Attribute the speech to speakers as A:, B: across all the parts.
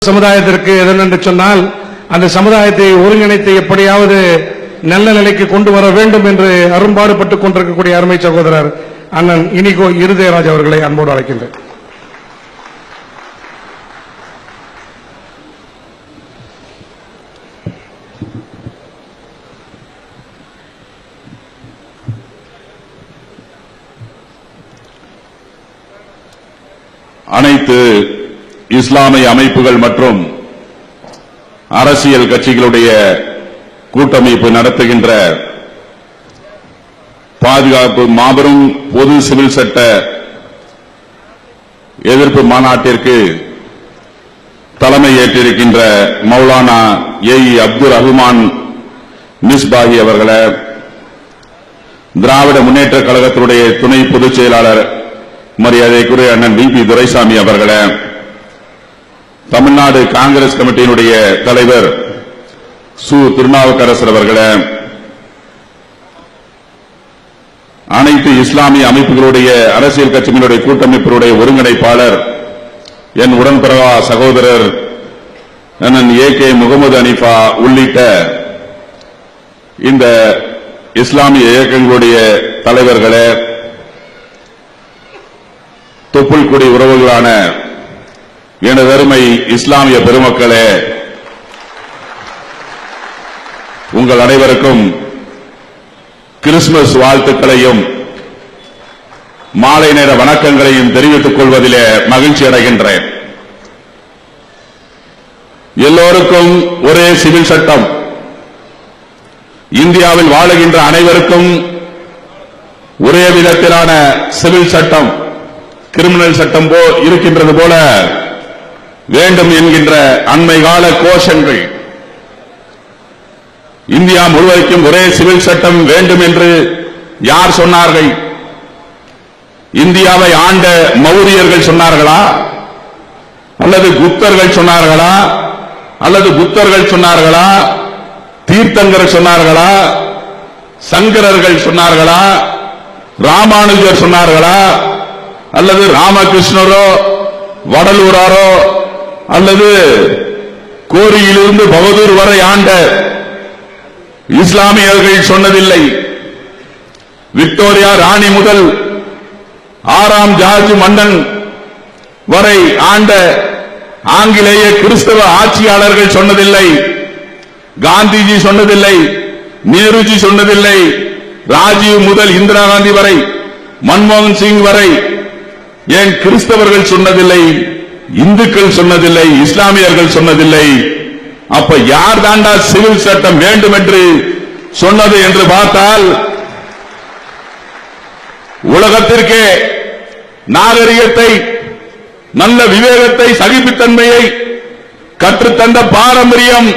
A: சமுதாயத்திற்கு எதென்று சொன்னால் அந்த சமுதாயத்தை ஒருங்கிணைத்து எப்படியாவது நல்ல நிலைக்கு கொண்டு வர வேண்டும் என்று அரும்பாடுபட்டுக் கொண்டிருக்கக்கூடிய அருமை சகோதரர் அண்ணன் இனிகோ இருதயராஜ் அவர்களை அன்போடு அழைக்கின்றேன்.
B: அனைத்து இஸ்லாமிய அமைப்புகள் மற்றும் அரசியல் கட்சிகளுடைய கூட்டமைப்பு நடத்துகின்ற பாதுகாப்பு மாபெரும் பொது சிவில் சட்ட எதிர்ப்பு மாநாட்டிற்கு தலைமை ஏற்றிருக்கின்ற மௌலானா ஏஇ அப்துல் ரஹ்மான் மிஸ்பாஹி அவர்களே, திராவிட முன்னேற்ற கழகத்தினுடைய துணை பொதுச் செயலாளர் மரியாதைக்குரிய அண்ணன் வி.பி. துரைசாமி அவர்களே, தமிழ்நாடு காங்கிரஸ் கமிட்டியினுடைய தலைவர் சு. திருநாவுக்கரசர் அவர்களே, அனைத்து இஸ்லாமிய அமைப்புகளுடைய அரசியல் கட்சிகளுடைய கூட்டமைப்பினுடைய ஒருங்கிணைப்பாளர் என் உடன்பிறவா சகோதரர் அண்ணன் ஏ.கே. முகமது அனிஃபா உள்ளிட்ட இந்த இஸ்லாமிய இயக்கங்களுடைய தலைவர்களே, தொப்புள்குடி உறவுகளான எனதருமை இஸ்லாமிய பெருமக்களே, உங்கள் அனைவருக்கும் கிறிஸ்துமஸ் வாழ்த்துக்களையும் மாலை நேர வணக்கங்களையும் தெரிவித்துக் கொள்வதிலே மகிழ்ச்சி அடைகின்றேன். எல்லோருக்கும் ஒரே சிவில் சட்டம், இந்தியாவில் வாழுகின்ற அனைவருக்கும் ஒரே விதத்திலான சிவில் சட்டம், கிரிமினல் சட்டம் இருக்கின்றது போல வேண்டும் என்கின்ற அண்மை கால கோஷங்கள், இந்தியா முழுவதும் ஒரே சிவில் சட்டம் வேண்டும் என்று யார் சொன்னார்கள்? இந்தியாவை ஆண்ட மௌரியர்கள் சொன்னார்களா? அல்லது குப்தர்கள் சொன்னார்களா? அல்லது புத்தர்கள் சொன்னார்களா? தீர்த்தங்கர் சொன்னார்களா? சங்கரர்கள் சொன்னார்களா? ராமானுஜர் சொன்னார்களா? அல்லது ராமகிருஷ்ணரோ வடலூராரோ அல்லது கோரியிலிருந்து பகதூர் வரை ஆண்ட இஸ்லாமியர்கள் சொன்னதில்லை. விக்டோரியா ராணி முதல் 6ஆம் ஜார்ஜ் மன்னன் வரை ஆண்ட ஆங்கிலேய கிறிஸ்தவ ஆட்சியாளர்கள் சொன்னதில்லை. காந்திஜி சொன்னதில்லை, நேருஜி சொன்னதில்லை, ராஜீவ் முதல் இந்திரா காந்தி வரை, மன்மோகன் சிங் வரை, ஏன் கிறிஸ்தவர்கள் சொன்னதில்லை, இந்துக்கள் சொன்னதில்லை, இஸ்லாமியர்கள் சொன்னதில்லை. அப்ப யார் தாண்டா சிவில் சட்டம் வேண்டும் என்று சொன்னது என்று பார்த்தால், உலகத்திற்கே நாகரிகத்தை, நல்ல விவேகத்தை, சகிப்புத்தன்மையை கற்றுத்தந்த பாரம்பரியம்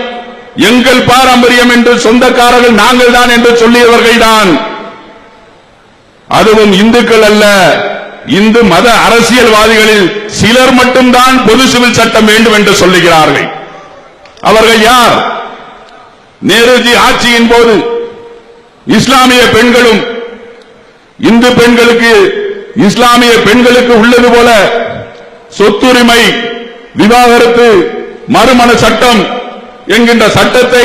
B: எங்கள் பாரம்பரியம் என்று சொந்தக்காரர்கள் நாங்கள் தான் என்று சொல்லியவர்கள் தான். அதுவும் இந்துக்கள் அல்ல, இந்து மத அரசியல்வாதிகளில் சிலர் மட்டும்தான் பொது சிவில் சட்டம் வேண்டும் என்று சொல்லுகிறார்கள். அவர்கள் யார்? நேருஜி ஆட்சியின் போது இஸ்லாமிய பெண்களும் இந்து பெண்களுக்கு இஸ்லாமிய பெண்களுக்கு உள்ளது போல சொத்துரிமை, விவாகரத்து, மறுமண சட்டம் என்கின்ற சட்டத்தை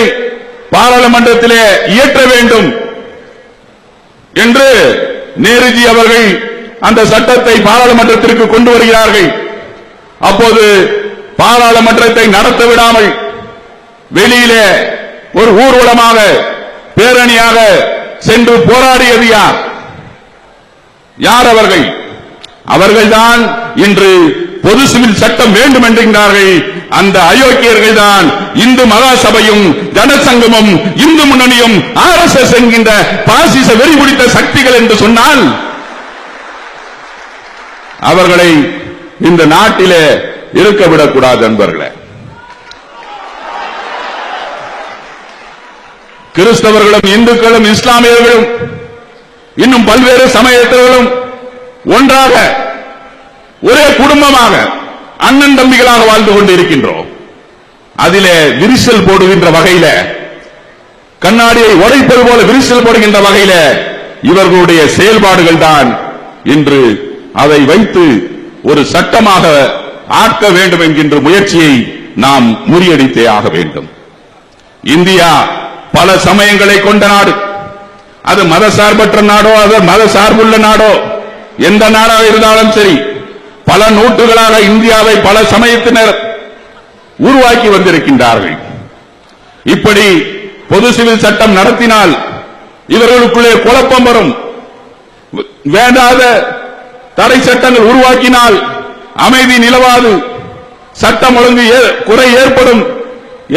B: பாராளுமன்றத்திலே இயற்ற வேண்டும் என்று நேருஜி அவர்கள் அந்த சட்டத்தை பாராளுமன்றத்திற்கு கொண்டு வருகிறார்கள். அப்போது பாராளுமன்றத்தை நடத்த விடாமல் வெளியிலே ஒரு ஊர்வலமாக, பேரணியாக சென்று போராடியது யார்? யார் அவர்கள்? அவர்கள்தான் இன்று பொது சிவில் சட்டம் வேண்டும் என்கின்றார்கள். அந்த அயோக்கியர்கள் தான் இந்து மகாசபையும் ஜனசங்கமும் இந்து முன்னணியும் RSS என்கின்ற பாசிச வெறி பிடித்த சக்திகள் என்று சொன்னால், அவர்களை இந்த நாட்டிலே இருக்க விடக்கூடாது. நண்பர்களே, கிறிஸ்தவர்களும் இந்துக்களும் இஸ்லாமியர்களும் இன்னும் பல்வேறு சமயத்தவர்களும் ஒன்றாக ஒரே குடும்பமாக அண்ணன் தம்பிகளாக வாழ்ந்து கொண்டு இருக்கின்றோம். அதிலே விரிசல் போடுகின்ற வகையில, கண்ணாடியை உடைப்பது போல விரிசல் போடுகின்ற வகையில இவர்களுடைய செயல்பாடுகள் தான் இன்று அதை வைத்து ஒரு சட்டமாக ஆக்க வேண்டும் என்கின்ற முயற்சியை நாம் முறியடித்தே ஆக வேண்டும். இந்தியா பல சமயங்களை கொண்ட நாடு. அது மதசார்பற்ற நாடோ அது மத சார்புள்ள நாடோ எந்த நாடாக இருந்தாலும் சரி, பல நூற்றுகளாக இந்தியாவை பல சமயத்தினர் உருவாக்கி வந்திருக்கின்றார்கள். இப்படி பொது சிவில் சட்டம் நடத்தினால் இவர்களுக்குள்ளே குழப்பம் வரும். வேண்டாத தடை சட்டங்கள் உருவாக்கினால் அமைதி நிலவாது, சட்டம் ஒழுங்கு குறை ஏற்படும்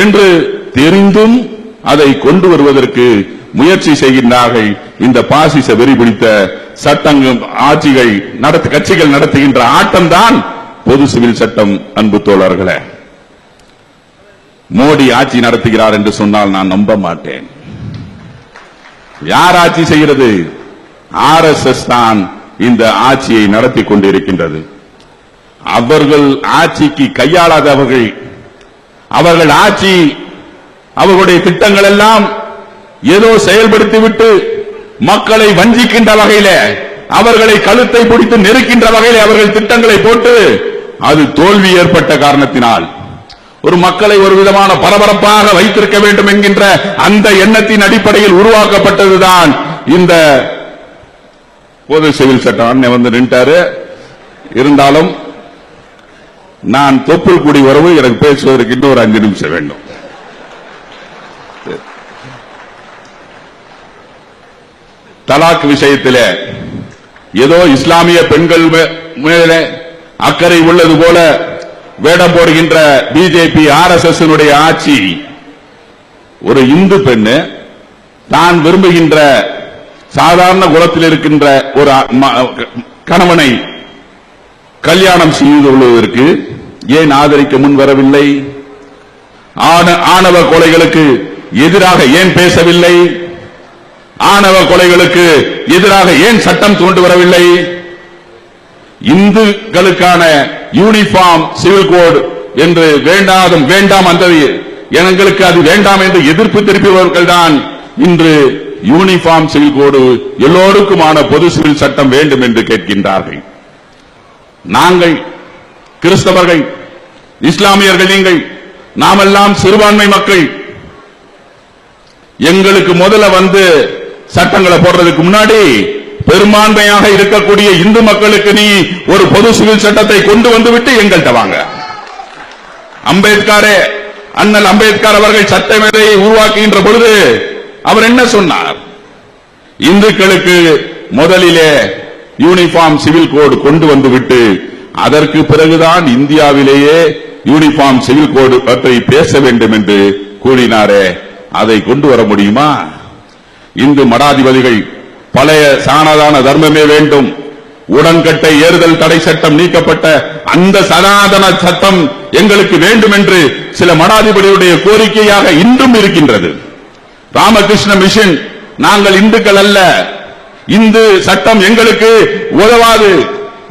B: என்று தெரிந்தும் அதை கொண்டு வருவதற்கு முயற்சி செய்கின்றார்கள். இந்த பாசிச வெறி பிடித்த சட்டங்கள் ஆட்சிகள் கட்சிகள் நடத்துகின்ற ஆட்டம்தான் பொது சிவில் சட்டம். அன்பு தோழர்களே, மோடி ஆட்சி நடத்துகிறார் என்று சொன்னால் நான் நம்ப மாட்டேன். யார் ஆட்சி செய்கிறது? RSS தான் இந்த ஆட்சியை நடத்தி கொண்டிருக்கின்றது. அவர்கள் ஆட்சிக்கு கையாளாதவர்கள், அவர்கள் ஆட்சி அவர்களுடைய திட்டங்கள் எல்லாம் ஏதோ செயல்படுத்திவிட்டு மக்களை வஞ்சிக்கின்ற வகையில, அவர்களை கழுத்தை பிடித்து நெருக்கின்ற வகையில அவர்கள் திட்டங்களை போட்டு அது தோல்வி ஏற்பட்ட காரணத்தினால் ஒரு மக்களை ஒரு விதமான பரபரப்பாக வைத்திருக்க வேண்டும் என்கின்ற அந்த எண்ணத்தின் அடிப்படையில் உருவாக்கப்பட்டதுதான் இந்த பொது சிவில் சட்டம். அண்ணன் வந்து நின்றாரு. இருந்தாலும் நான் தொப்புள் கூடி வரவு எனக்கு பேசுவதற்கு இன்னொரு 5 நிமிஷம் வேண்டும். தலாக் விஷயத்தில் ஏதோ இஸ்லாமிய பெண்கள் மேலே அக்கறை உள்ளது போல வேடம் போடுகின்ற பிஜேபி RSS ஆட்சி, ஒரு இந்து பெண்ணு தான் விரும்புகின்ற சாதாரண குலத்தில் இருக்கின்ற ஒரு கணவனை கல்யாணம் செய்து கொள்வதற்கு ஏன் ஆதரிக்க முன் வரவில்லை? ஆணவ கொலைகளுக்கு எதிராக ஏன் பேசவில்லை? ஆணவ கொலைகளுக்கு எதிராக ஏன் சட்டம் கொண்டு வரவில்லை? இந்துக்களுக்கான யூனிஃபார்ம் சிவில் கோடு என்று வேண்டாம் அந்த எங்களுக்கு அது வேண்டாம் என்று எதிர்ப்பு தெரிவிப்பவர்கள் தான் இன்று யூனிஃபார்ம் சிவில் கோடு எல்லோருக்குமான பொது சிவில் சட்டம் வேண்டும் என்று கேட்கின்றார்கள். நாங்கள் கிறிஸ்தவர்கள், இஸ்லாமியர்கள், நீங்கள் நாமெல்லாம் சிறுபான்மை மக்கள். எங்களுக்கு முதல்ல வந்து சட்டங்களை போடுறதுக்கு முன்னாடி பெரும்பான்மையாக இருக்கக்கூடிய இந்து மக்களுக்கு நீ ஒரு பொது சிவில் சட்டத்தை கொண்டு வந்துவிட்டு எங்கள்கிட்ட வாங்க. அண்ணல் அம்பேத்கர் அவர்கள் சட்டமேதையை உருவாக்குகின்ற பொழுது அவர் என்ன சொன்னார்? இந்துக்களுக்கு முதலிலே யூனிஃபார்ம் சிவில் கோடு கொண்டு வந்துவிட்டு அதற்கு பிறகுதான் இந்தியாவிலேயே யூனிஃபார்ம் சிவில் கோடு பற்றி பேச வேண்டும் என்று கூறினாரே, அதை கொண்டு வர முடியுமா? இந்து மடாதிபதிகள் பழைய சனாதன தர்மமே வேண்டும், உடன்கட்டை ஏறுதல் தடை சட்டம் நீக்கப்பட்ட அந்த சனாதன சட்டம் எங்களுக்கு வேண்டும் என்று சில மடாதிபதியுடைய கோரிக்கையாக இன்றும் இருக்கின்றது. ராமகிருஷ்ண மிஷன், நாங்கள் இந்துக்கள் அல்ல, இந்து சட்டம் எங்களுக்கு உதவாது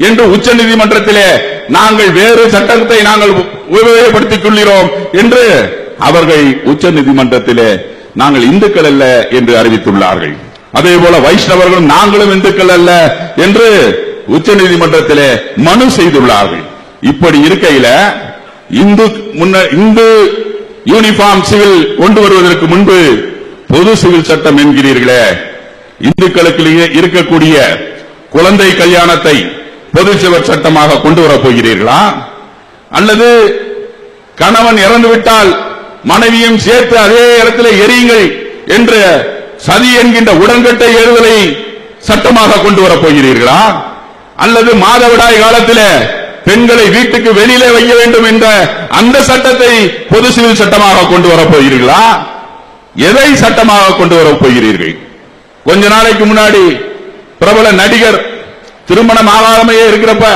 B: என்று உச்ச நீதிமன்றத்திலே நாங்கள் வேறு சட்டத்தை நாங்கள் உபயோகப்படுத்திக் கொள்கிறோம் என்று அவர்கள் உச்ச நீதிமன்றத்திலே நாங்கள் இந்துக்கள் அல்ல என்று அறிவித்துள்ளார்கள். அதே போல வைஷ்ணவர்களும் நாங்களும் இந்துக்கள் அல்ல என்று உச்ச நீதிமன்றத்திலே மனு செய்துள்ளார்கள். இப்படி இருக்கையில இந்து யூனிஃபார்ம் சிவில் கொண்டு வருவதற்கு முன்பு பொது சிவில் சட்டம் என்கிறீர்களே, இந்துக்களுக்கு இருக்கக்கூடிய குழந்தை கல்யாணத்தை பொது சிவில் சட்டமாக கொண்டு வரப் போகிறீர்களா? அல்லது கணவன் இறந்துவிட்டால் மனைவியும் சேர்த்து அதே இடத்துல எரியுங்கள் என்ற சதி என்கின்ற உடன்கட்டை ஏறுதலை சட்டமாக கொண்டு வரப் போகிறீர்களா? அல்லது மாதவிடாய் காலத்தில் பெண்களை வீட்டுக்கு வெளியிலே வைக்க வேண்டும் என்ற அந்த சட்டத்தை பொது சிவில் சட்டமாக கொண்டு வரப் போகிறீர்களா? எதை சட்டமாக கொண்டு வரப் போகிறீர்கள்? கொஞ்ச நாளைக்கு முன்னாடி பிரபல நடிகர் திருமணம் ஆகாமையே இருக்கிறப்ப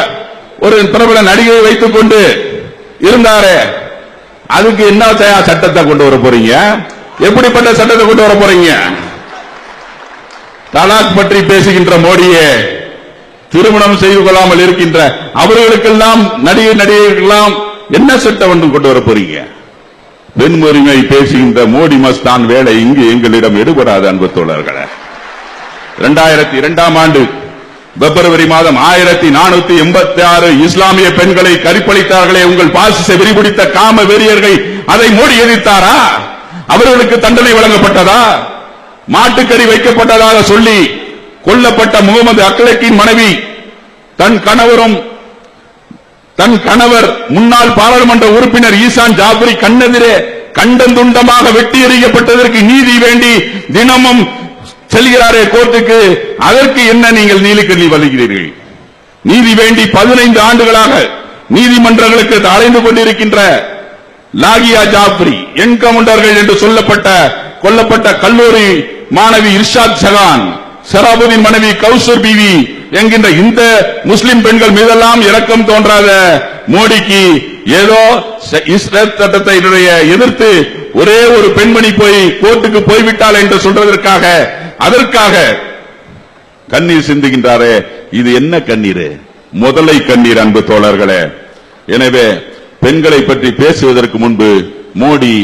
B: ஒரு பிரபல நடிகரை வைத்துக் கொண்டு இருந்தாரே, அதுக்கு என்ன சட்டத்தை கொண்டு வர போறீங்க? எப்படிப்பட்ட சட்டத்தை கொண்டு வர போறீங்க? தலாக் பற்றி பேசுகின்ற மோடியே, திருமணம் செய்து கொள்ளாமல் இருக்கின்ற அவர்களுக்கெல்லாம் நடிகர்களெல்லாம் என்ன சட்டம் ஒன்று கொண்டு வர போறீங்க? பெண் உரிமை பேசுகின்ற மோடி மஸ்தான் வேலை இங்கு எங்களிடம் எடுபடாது. அன்பு தோழர்களே, 2002ஆம் ஆண்டு பிப்ரவரி மாதம் 1486 இஸ்லாமிய பெண்களை கற்பழித்தார்களே உங்கள் பாசிச வெறிபிடித்த காம வெறியர்கள், அதை மோடி எதிர்த்தாரா? அவர்களுக்கு தண்டனை வழங்கப்பட்டதா? மாட்டுக்கறி வைக்கப்பட்டதாக சொல்லி கொல்லப்பட்ட முகமது அக்லக்கின் மனைவி தன் கணவர் முன்னாள் பாராளுமன்ற உறுப்பினர் ஈசான் ஜாபரி கண்ணெதிரே கண்டந்துண்டமாக வெட்டி எறியப்பட்டதற்கு நீதி வேண்டி தினமும் செல்கிறாரே கோர்ட்டுக்கு, அதற்கு என்ன நீங்கள் நீலிக்கண்ணி வலிக்கிறீர்கள்? நீதி வேண்டி 15 ஆண்டுகளாக நீதிமன்றங்களுக்கு அலைந்து கொண்டிருக்கின்ற லாகியா ஜாப்ரி என்கவுண்டர்கள் என்று கொல்லப்பட்ட கல்லூரி மாணவி இர்ஷாத் ஜஹான், சராபுதீன் மனைவி கௌசர் பிவி என்கின்ற இந்த முஸ்லிம் பெண்கள் மீதெல்லாம் இரக்கம் தோன்றாத மோடிக்கு ஏதோ இஸ்ரேல் சட்டத்தை எதிர்த்து ஒரே ஒரு பெண்மணி போய் கோர்ட்டுக்கு போய்விட்டால் என்று சொல்றதற்காக அதற்காக கண்ணீர் சிந்துகின்றாரே, இது என்ன கண்ணீர்? முதலை கண்ணீர். அன்பு தோழர்களே, எனவே பெண்களை பற்றி பேசுவதற்கு முன்பு மோடி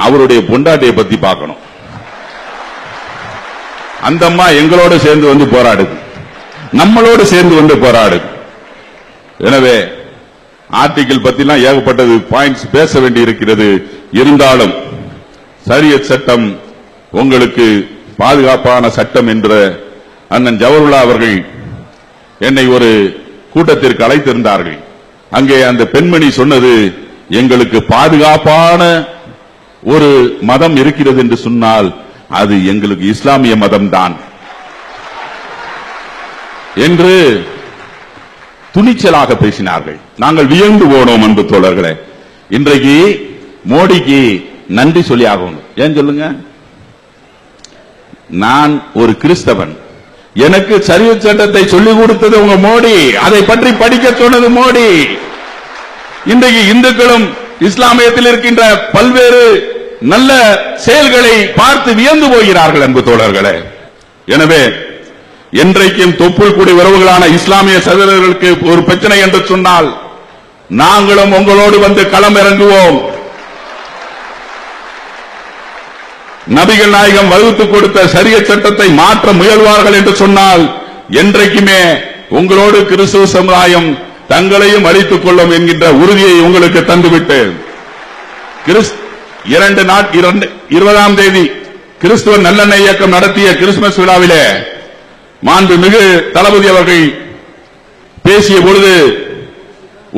B: அவருடைய பொண்டாட்டியை பத்தி பார்க்கணும். அந்த அம்மா எங்களோடு சேர்ந்து வந்து போராடுது, நம்மளோடு சேர்ந்து வந்து போராடுது. எனவே ஆர்டிகிள் பத்திலாம் ஏகப்பட்டது பாயிண்ட்ஸ் பேச வேண்டி இருக்கிறது. இருந்தாலும் ஷரியத் சட்டம் உங்களுக்கு பாதுகாப்பான சட்டம் என்ற அண்ணன் ஜவஹர்லால் அவர்கள் என்னை ஒரு கூட்டத்திற்கு அழைத்திருந்தார்கள். அங்கே அந்த பெண்மணி சொன்னது, எங்களுக்கு பாதுகாப்பான ஒரு மதம் இருக்கிறது என்று சொன்னால் அது எங்களுக்கு இஸ்லாமிய மதம் தான் என்று துணிச்சலாக பேசினார்கள். நாங்கள் வியந்து போனோம். அன்பு தோழர்களே, இன்றைக்கு மோடிக்கு நன்றி சொல்லி ஆகணும். ஏன் சொல்லுங்க? நான் ஒரு கிறிஸ்தவன், எனக்கு ஷரியத் சட்டத்தை சொல்லிக் கொடுத்தது உங்க மோடி, அதை பற்றி படிக்க சொன்னது மோடி. இன்றைக்கு இந்துக்களும் இஸ்லாமியத்தில் இருக்கின்ற பல்வேறு நல்ல செயல்களை பார்த்து வியந்து போகிறார்கள். அன்பு தோழர்களே, எனவே என்றைக்கும் தொப்புள் கூடி உறவுகளான இஸ்லாமிய சகோதரர்களுக்கு ஒரு பிரச்சனை என்று சொன்னால் நாங்களும் உங்களோடு வந்து களம் இறங்குவோம். நபிகள் நாயகம் வகுத்துக் கொடுத்த ஷரியத் சட்டத்தை மாற்ற முயல்வார்கள் என்று சொன்னால் என்றைக்குமே உங்களோடு கிறிஸ்துவ சமுதாயம் தங்களையும் அழித்துக் கொள்ளும் என்கின்ற உறுதியை உங்களுக்கு தந்துவிட்டு 20ஆம் தேதி கிறிஸ்துவ நல்லெண்ணெய் இயக்கம் நடத்திய கிறிஸ்துமஸ் விழாவிலே மாண்புமிகு தளபதி அவர்கள் பேசிய பொழுது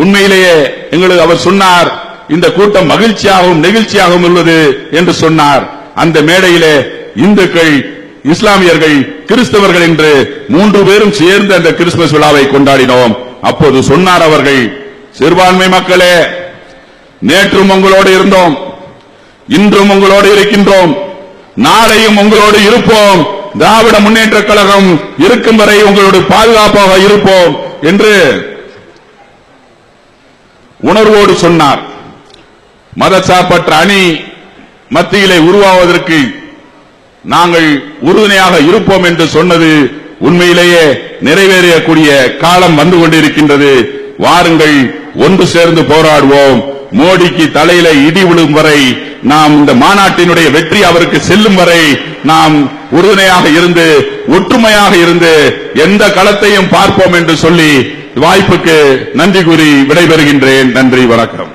B: உண்மையிலேயே எங்களுக்கு அவர் சொன்னார், இந்த கூட்டம் மகிழ்ச்சியாகவும் நெகிழ்ச்சியாகவும் உள்ளது என்று சொன்னார். அந்த மேடையிலே இந்துக்கள், இஸ்லாமியர்கள், கிறிஸ்தவர்கள் என்று 3 பேரும் சேர்ந்து அந்த கிறிஸ்துமஸ் விழாவை கொண்டாடினோம். அப்போது சொன்னார் அவர்கள், சிறுபான்மை மக்களே, நேற்றும் உங்களோடு இருந்தோம், இன்றும் உங்களோடு இருக்கின்றோம், நாளையும் உங்களோடு இருப்போம், திராவிட முன்னேற்ற கழகம் இருக்கும் வரை உங்களோடு பாதுகாப்பாக இருப்போம் என்று உணர்வோடு சொன்னார். மதச்சார்பற்ற அணி மத்தியிலே உருவாவதற்கு நாங்கள் உறுதுணையாக இருப்போம் என்று சொன்னது உண்மையிலேயே நிறைவேறக்கூடிய காலம் வந்து கொண்டிருக்கின்றது. வாருங்கள், ஒன்று சேர்ந்து போராடுவோம். மோடிக்கு தலையில இடி விழும் வரை, நாம் இந்த மாநாட்டினுடைய வெற்றி அவருக்கு செல்லும் வரை நாம் உறுதுணையாக இருந்து ஒற்றுமையாக இருந்து எந்த களத்தையும் பார்ப்போம் என்று சொல்லி வாய்ப்புக்கு நன்றி கூறி விடைபெறுகின்றேன். நன்றி, வணக்கம்.